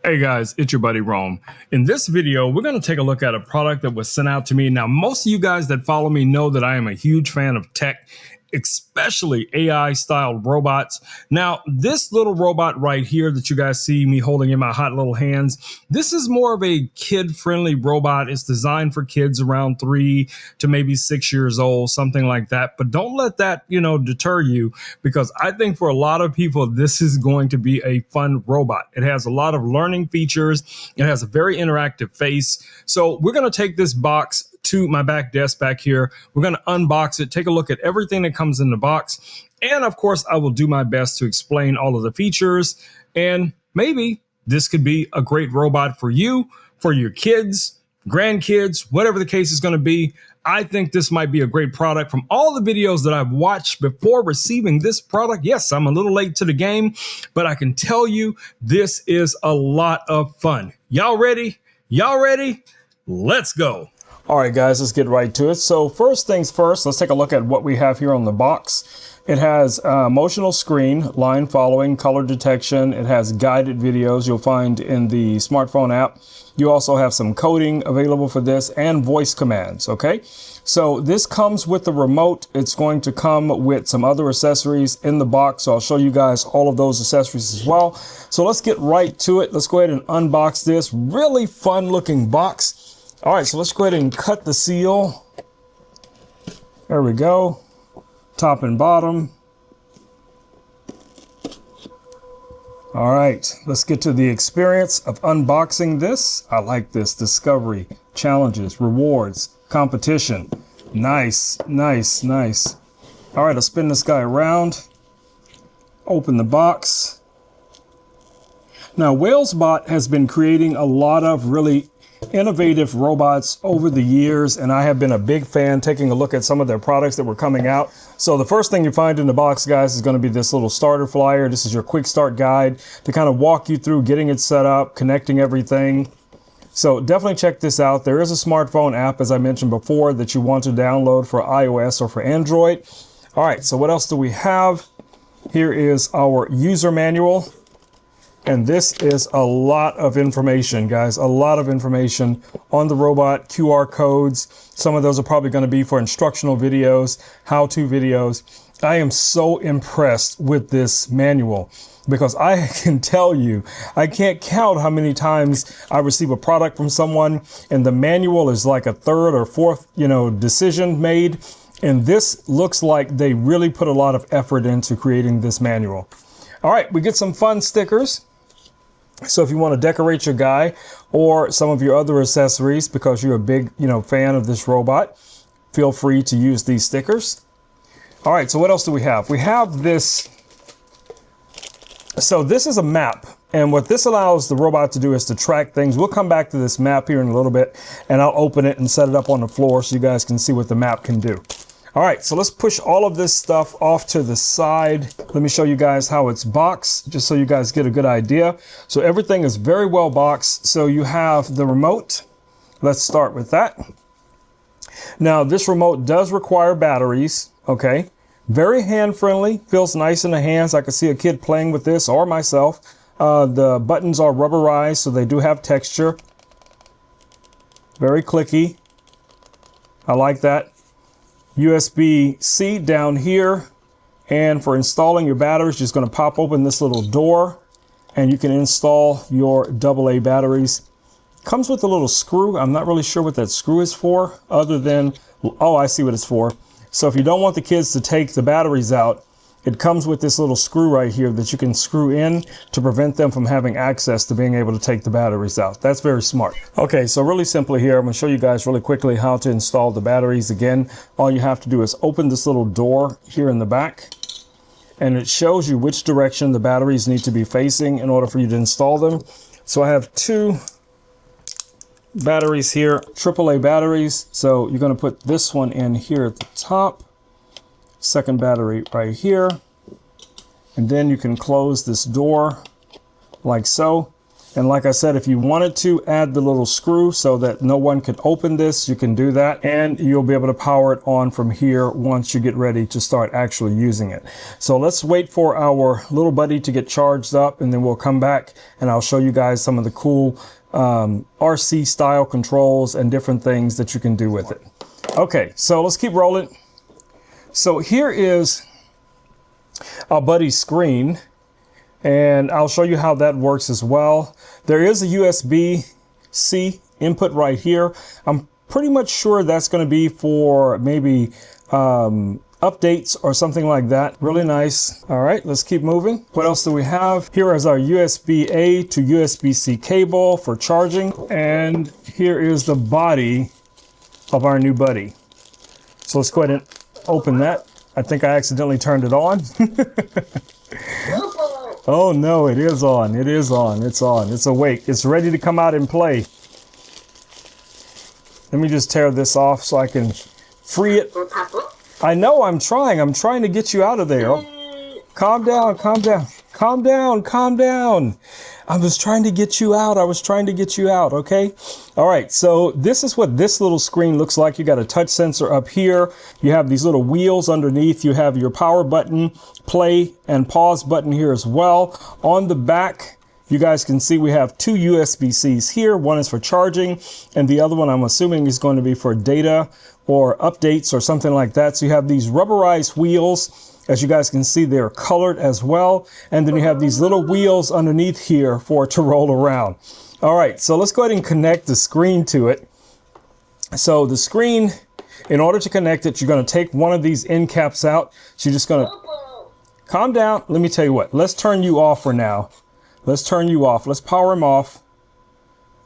Hey guys, it's your buddy Rome. In this video, we're going to take a look at a product that was sent out to me. Now, most of you guys that follow me know that I am a huge fan of tech, especially AI style robots. Now, this little robot right here that you guys see me holding in my hot little hands, this is more of a kid-friendly robot. It's designed for kids around 3 to maybe 6 years old, something like that. But don't let that, deter you, because I think for a lot of people, this is going to be a fun robot. It has a lot of learning features. It has a very interactive face. So we're going to take this box to my back desk back here. We're going to unbox it, take a look at everything that comes in the box. And of course, I will do my best to explain all of the features. And maybe this could be a great robot for you, for your kids, grandkids, whatever the case is going to be. I think this might be a great product. From all the videos that I've watched before receiving this product, yes, I'm a little late to the game, but I can tell you this is a lot of fun. Y'all ready? Y'all ready? Let's go. All right, guys, let's get right to it. So first things first, let's take a look at what we have here on the box. It has emotional screen, line following, color detection. It has guided videos you'll find in the smartphone app. You also have some coding available for this and voice commands, okay? So this comes with the remote. It's going to come with some other accessories in the box. So I'll show you guys all of those accessories as well. So let's get right to it. Let's go ahead and unbox this really fun looking box. All right, so let's go ahead and cut the seal. There we go. Top and bottom. All right, let's get to the experience of unboxing this. I like this. Discovery, challenges, rewards, competition. Nice, nice, nice. All right, I'll spin this guy around. Open the box. Now, WhalesBot has been creating a lot of really innovative robots over the years, and I have been a big fan taking a look at some of their products that were coming out. So the first thing you find in the box, guys, is going to be this little starter flyer. This is your quick start guide to kind of walk you through getting it set up, connecting everything. So definitely check this out. There is a smartphone app, as I mentioned before, that you want to download for iOS or for Android. All right, so what else do we have? Here is our user manual. And this is a lot of information, guys, a lot of information on the robot, QR codes. Some of those are probably going to be for instructional videos, how-to videos. I am so impressed with this manual because I can tell you, I can't count how many times I receive a product from someone and the manual is like a third or fourth, decision made. And this looks like they really put a lot of effort into creating this manual. All right, we get some fun stickers. So if you want to decorate your guy or some of your other accessories because you're a big, fan of this robot, feel free to use these stickers. All right, so what else do we have? We have this. So this is a map. And what this allows the robot to do is to track things. We'll come back to this map here in a little bit and I'll open it and set it up on the floor so you guys can see what the map can do. All right, so let's push all of this stuff off to the side. Let me show you guys how it's boxed, just so you guys get a good idea. So everything is very well boxed. So you have the remote. Let's start with that. Now, this remote does require batteries, okay? Very hand-friendly, feels nice in the hands. I can see a kid playing with this or myself. The buttons are rubberized, so they do have texture. Very clicky. I like that. USB-C down here, and for installing your batteries, just going to pop open this little door and you can install your AA batteries. Comes with a little screw. I'm not really sure what that screw is for other than, oh, I see what it's for. So if you don't want the kids to take the batteries out, it comes with this little screw right here that you can screw in to prevent them from having access to being able to take the batteries out. That's very smart. Okay, so really simply here, I'm going to show you guys really quickly how to install the batteries. Again, all you have to do is open this little door here in the back, and it shows you which direction the batteries need to be facing in order for you to install them. So I have two batteries here, AAA batteries. So you're going to put this one in here at the top. Second battery right here, and then you can close this door like so. And like I said, if you wanted to add the little screw so that no one can open this, you can do that. And you'll be able to power it on from here once you get ready to start actually using it. So let's wait for our little buddy to get charged up, and then we'll come back and I'll show you guys some of the cool RC style controls and different things that you can do with it. Okay, so let's keep rolling. So here is our buddy's screen, and I'll show you how that works as well. There is a USB-C input right here. I'm pretty much sure that's going to be for maybe updates or something like that. Really nice. All right, let's keep moving. What else do we have? Here is our USB-A to USB-C cable for charging. And here is the body of our new buddy. So let's go ahead and open that. I think I accidentally turned it on. Oh no, it is on. It is on. It's on. It's awake. It's ready to come out and play. Let me just tear this off so I can free it. I know, I'm trying. I'm trying to get you out of there. Calm down, calm down, calm down, calm down. I was trying to get you out. I was trying to get you out, okay? All right, so this is what this little screen looks like. You got a touch sensor up here. You have these little wheels underneath. You have your power button, play and pause button here as well. On the back, you guys can see we have two USB-Cs here. One is for charging, and the other one I'm assuming is going to be for data or updates or something like that. So you have these rubberized wheels. As you guys can see, they're colored as well. And then you have these little wheels underneath here for it to roll around. All right, so let's go ahead and connect the screen to it. So the screen, in order to connect it, you're going to take one of these end caps out. So you're just going to calm down. Let me tell you what, let's turn you off for now. Let's turn you off. Let's power him off.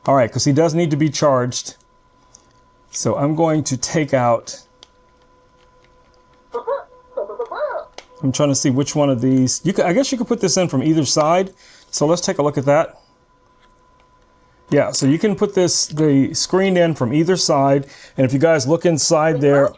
All right, because he does need to be charged. So I'm going to take out, I'm trying to see which one of these. I guess you could put this in from either side. So let's take a look at that. Yeah, so you can put the screen in from either side. And if you guys look inside there,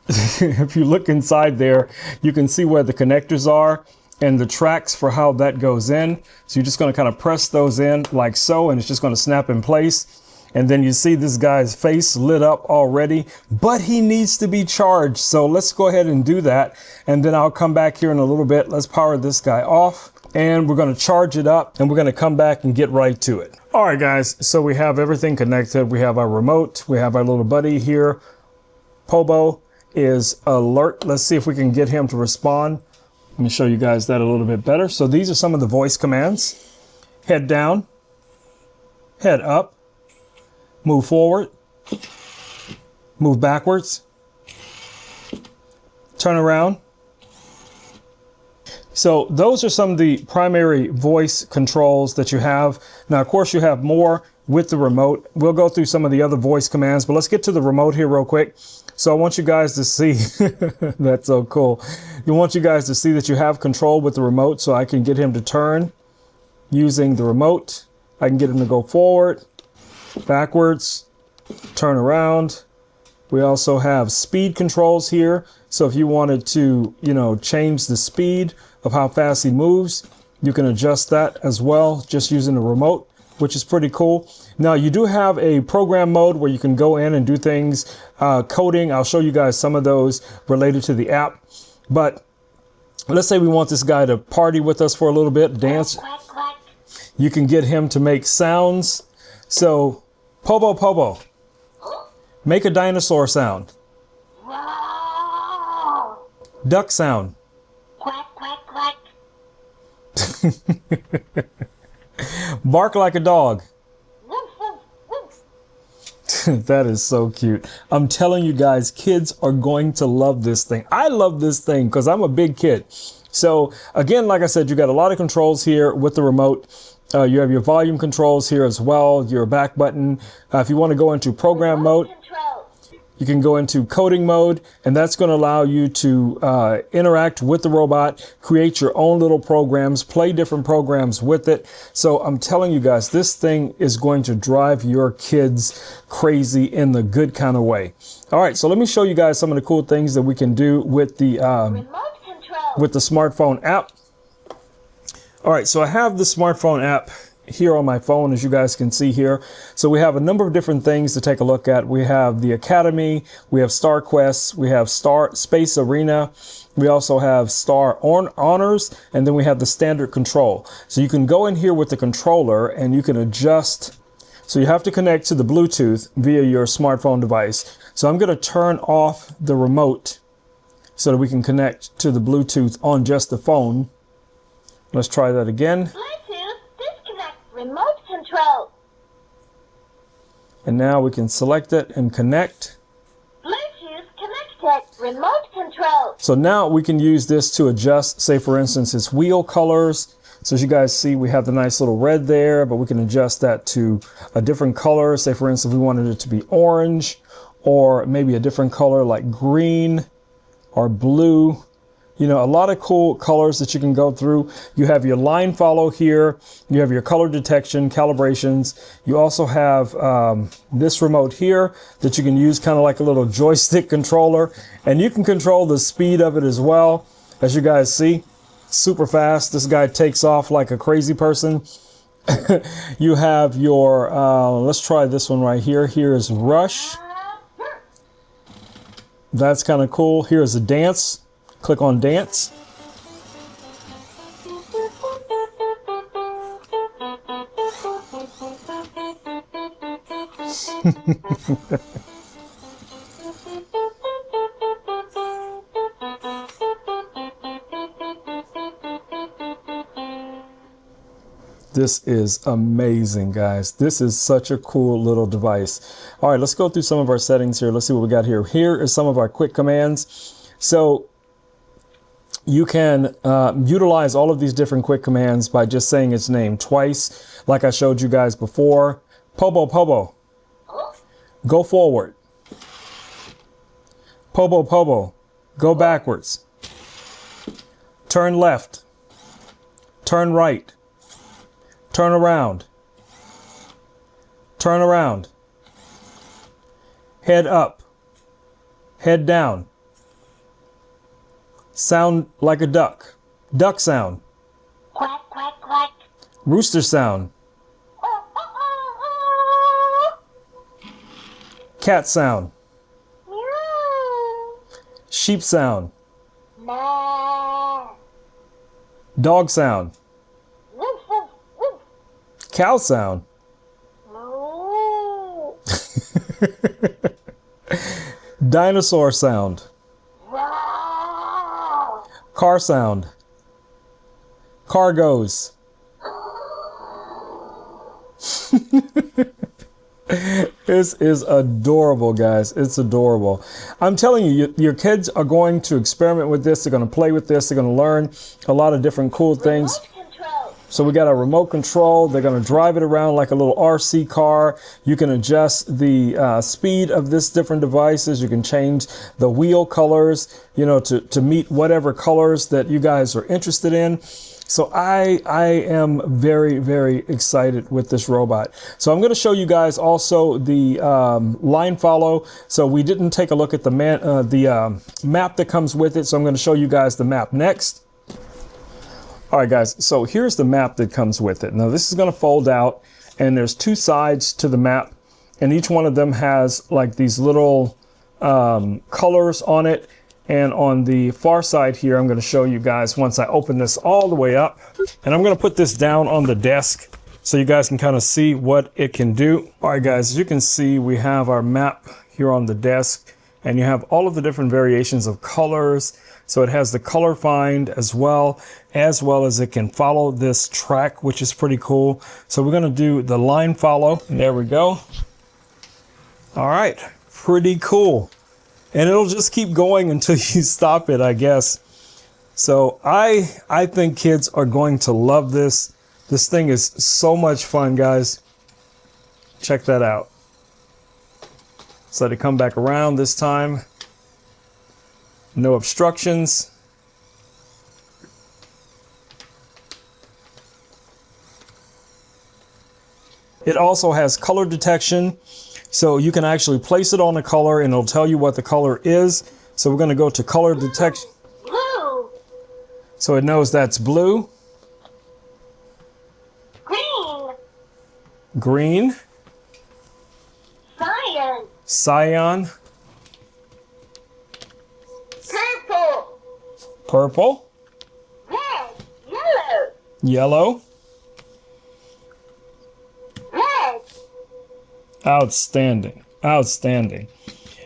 if you look inside there, you can see where the connectors are and the tracks for how that goes in. So you're just going to kind of press those in like so, and it's just going to snap in place. And then you see this guy's face lit up already, but he needs to be charged. So let's go ahead and do that. And then I'll come back here in a little bit. Let's power this guy off, and we're going to charge it up, and we're going to come back and get right to it. All right, guys. So we have everything connected. We have our remote. We have our little buddy here. Pubbo is alert. Let's see if we can get him to respond. Let me show you guys that a little bit better. So these are some of the voice commands. Head down, head up, move forward, move backwards, turn around. So those are some of the primary voice controls that you have. Now, of course, you have more with the remote. We'll go through some of the other voice commands, but let's get to the remote here real quick. So I want you guys to see, that's so cool. I want you guys to see that you have control with the remote, so I can get him to turn using the remote. I can get him to go forward, backwards, turn around. We also have speed controls here. So if you wanted to, change the speed of how fast he moves, you can adjust that as well, just using the remote, which is pretty cool. Now you do have a program mode where you can go in and do things, coding. I'll show you guys some of those related to the app. But let's say we want this guy to party with us for a little bit, dance. You can get him to make sounds. So Pubbo, make a dinosaur sound. Duck sound. Quack, quack, quack. Bark like a dog. Woof, woof, woof. That is so cute. I'm telling you guys, kids are going to love this thing. I love this thing because I'm a big kid. So again, like I said, you got a lot of controls here with the remote. You have your volume controls here as well, your back button. If you want to go into program mode, you can go into coding mode, and that's going to allow you to interact with the robot, create your own little programs, play different programs with it. So I'm telling you guys, this thing is going to drive your kids crazy in the good kind of way. All right, so let me show you guys some of the cool things that we can do with the smartphone app. All right, so I have the smartphone app here on my phone, as you guys can see here. So we have a number of different things to take a look at. We have the Academy, we have Star Quests, we have Space Arena, we also have Star Honors, and then we have the standard control. So you can go in here with the controller and you can adjust. So you have to connect to the Bluetooth via your smartphone device. So I'm going to turn off the remote so that we can connect to the Bluetooth on just the phone. Let's try that again. Bluetooth disconnect remote control. And now we can select it and connect. Bluetooth connected remote control. So now we can use this to adjust, say for instance, its wheel colors. So as you guys see, we have the nice little red there, but we can adjust that to a different color. Say for instance, we wanted it to be orange, or maybe a different color like green or blue. You know, a lot of cool colors that you can go through. You have your line follow here. You have your color detection, calibrations. You also have this remote here that you can use kind of like a little joystick controller. And you can control the speed of it as well. As you guys see, super fast. This guy takes off like a crazy person. You have your, let's try this one right here. Here's Rush. That's kind of cool. Here's a dance. Click on dance. This is amazing, guys. This is such a cool little device. All right, let's go through some of our settings here. Let's see what we got here. Here is some of our quick commands. So you can utilize all of these different quick commands by just saying its name twice, like I showed you guys before. Pubbo, Pubbo. Go forward. Pubbo, Pubbo. Go backwards. Turn left. Turn right. Turn around. Turn around. Head up. Head down. Sound like a duck. Duck sound. Quack, quack, quack. Rooster sound. Cat sound. Meow. Sheep sound. Moo. Dog sound. Woof, woof, woof. Cow sound. Moo. Dinosaur sound. Wow. Car sound. Car goes. This is adorable, guys. It's adorable. I'm telling you, your kids are going to experiment with this. They're going to play with this. They're going to learn a lot of different cool things. Remote control. So we got a remote control. They're going to drive it around like a little RC car. You can adjust the speed of this different devices. You can change the wheel colors, you know, to meet whatever colors that you guys are interested in. So I am very, very excited with this robot. So I'm going to show you guys also the line follow. So we didn't take a look at the map that comes with it. So I'm going to show you guys the map next. All right, guys. So here's the map that comes with it. Now this is going to fold out, and there's two sides to the map, and each one of them has like these little colors on it. And on the far side here, I'm going to show you guys once I open this all the way up. And I'm going to put this down on the desk so you guys can kind of see what it can do. All right, guys, as you can see, we have our map here on the desk, and you have all of the different variations of colors. So it has the color find as well as it can follow this track, which is pretty cool. So we're going to do the line follow. There we go. All right, pretty cool. And it'll just keep going until you stop it, I guess. So I think kids are going to love this. This thing is so much fun, guys. Check that out. So let it come back around this time. No obstructions. It also has color detection. So you can actually place it on a color and it'll tell you what the color is. So we're going to go to color detection. Blue. So it knows that's blue. Green. green, cyan, cyan, purple, purple, red, yellow, yellow. red, Outstanding. Outstanding.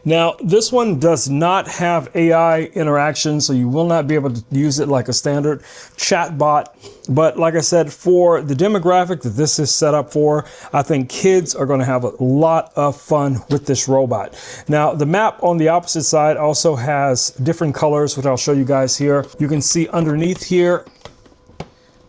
Now, this one does not have AI interaction, so you will not be able to use it like a standard chat bot. But like I said, for the demographic that this is set up for, I think kids are going to have a lot of fun with this robot. Now, the map on the opposite side also has different colors, which I'll show you guys here. You can see underneath here,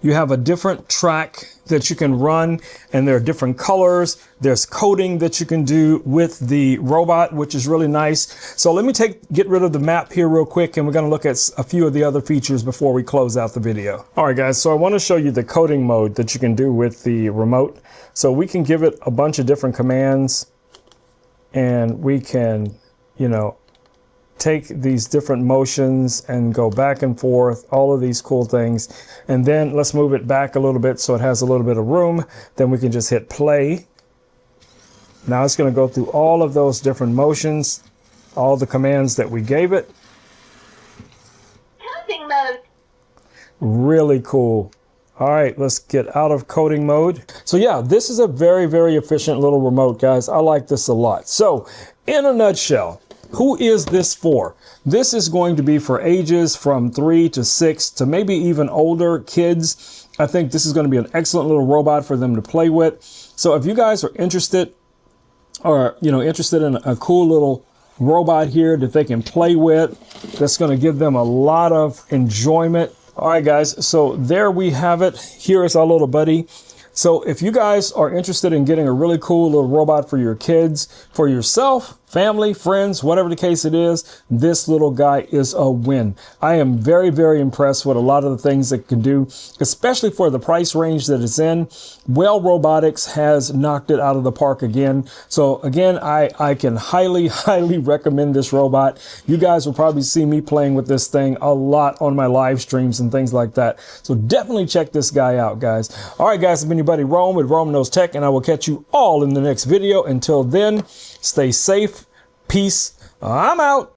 you have a different track that you can run, and there are different colors. There's coding that you can do with the robot, which is really nice. So let me get rid of the map here real quick, and we're going to look at a few of the other features before we close out the video. All right, guys, so I want to show you the coding mode that you can do with the remote. So we can give it a bunch of different commands, and we can, take these different motions and go back and forth, all of these cool things. And then let's move it back a little bit so it has a little bit of room. Then we can just hit play. Now it's going to go through all of those different motions, all the commands that we gave it. coding mode, Really cool. All right, let's get out of coding mode. So yeah, this is a very, very efficient little remote, guys. I like this a lot. So in a nutshell, who is this for? This is going to be for ages from 3 to 6 to maybe even older kids. I think this is going to be an excellent little robot for them to play with. So if you guys are interested interested in a cool little robot here that they can play with, that's going to give them a lot of enjoyment. All right, guys, so there we have it. Here is our little buddy. So if you guys are interested in getting a really cool little robot for your kids, for yourself, family, friends, whatever the case it is, this little guy is a win. I am very, very impressed with a lot of the things it can do, especially for the price range that it's in. Robotics has knocked it out of the park again. So again, I can highly, highly recommend this robot. You guys will probably see me playing with this thing a lot on my live streams and things like that. So definitely check this guy out, guys. All right, guys, it's been your buddy Rome with Rome Knows Tech, and I will catch you all in the next video. Until then, stay safe. Peace. I'm out.